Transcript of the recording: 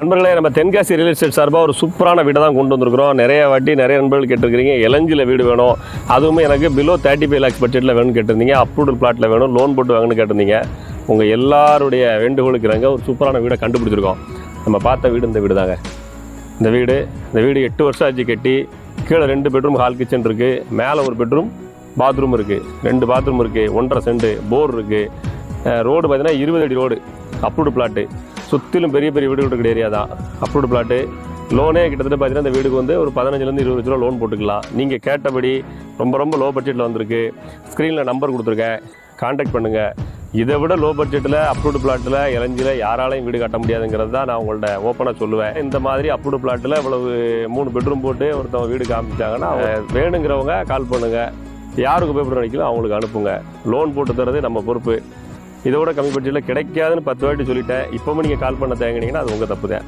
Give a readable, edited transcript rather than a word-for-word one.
நண்பர்களே, நம்ம Tenkasi real estate சார்பாக ஒரு சூப்பரான வீடை தான் கொண்டு வந்திருக்கிறோம். நிறைய வாட்டி நிறைய நண்பர்கள் கேட்டிருக்கிறீங்க, இளஞ்சியில் வீடு வேணும், அதுவுமே எனக்கு பிலோ 35 lakhs பட்ஜெட்டில் வேணும்னு கேட்டிருந்தீங்க, அப்ரூவல் பிளாட்டில் வேணும், லோன் போட்டு வாங்கன்னு கேட்டிருந்தீங்க. உங்கள் எல்லாருடைய வேண்டுகோளுக்கு நாங்கள் ஒரு சூப்பரான வீடை கண்டுபிடிச்சிருக்கோம். நம்ம பார்த்த வீடு இந்த வீடு தாங்க. இந்த வீடு 8 வருஷம் ஆச்சு கட்டி. கீழே 2 பெட்ரூம் ஹால் கிச்சன் இருக்குது, மேலே ஒரு பெட்ரூம் பாத்ரூம் இருக்குது, 2 பாத்ரூம் இருக்குது, 1.5 சென்ட் போர் இருக்குது. ரோடு பார்த்தீங்கன்னா 20 அடி ரோடு, அப்ரூவ்டு பிளாட்டு. சுற்றிலும் பெரிய பெரிய வீடுகள் இருக்கிற ஏரியா தான், அப்ரூவ்டு பிளாட்டு. லோனே கிட்டத்தட்ட பார்த்தீங்கன்னா இந்த வீடுக்கு வந்து ஒரு 15 to 20 லட்ச ரூபா லோன் போட்டுக்கலாம். நீங்கள் கேட்டபடி ரொம்ப லோ பட்ஜெட்டில் வந்திருக்கு. ஸ்க்ரீனில் நம்பர் கொடுத்துருக்கேன், கான்டாக்ட் பண்ணுங்கள். இதை விட லோ பட்ஜெட்டில் அப்ரூவ்டு பிளாட்டில் இளஞ்சியில் யாராலையும் வீடு கட்ட முடியாதுங்கிறது தான் நான் உங்கள்ட்ட ஓப்பனாக சொல்லுவேன். இந்த மாதிரி அப்ரூவ்டு பிளாட்டில் இவ்வளவு 3 பெட்ரூம் போட்டு ஒருத்தவங்க வீடு காமிச்சாங்கன்னா வேணுங்கிறவங்க கால் பண்ணுங்கள். யாருக்கு பேப்பர் நினைக்கலாம் அவங்களுக்கு அனுப்புங்க. லோன் போட்டு தரது நம்ம பொறுப்பு. இதோட கம்மி பட்ஜெட்டில் கிடைக்காதுன்னு 10 வாட்டி சொல்லிட்டேன். இப்போவும் நீங்கள் கால் பண்ண தேங்கினீங்கன்னா அது உங்கள் தப்பு தான்.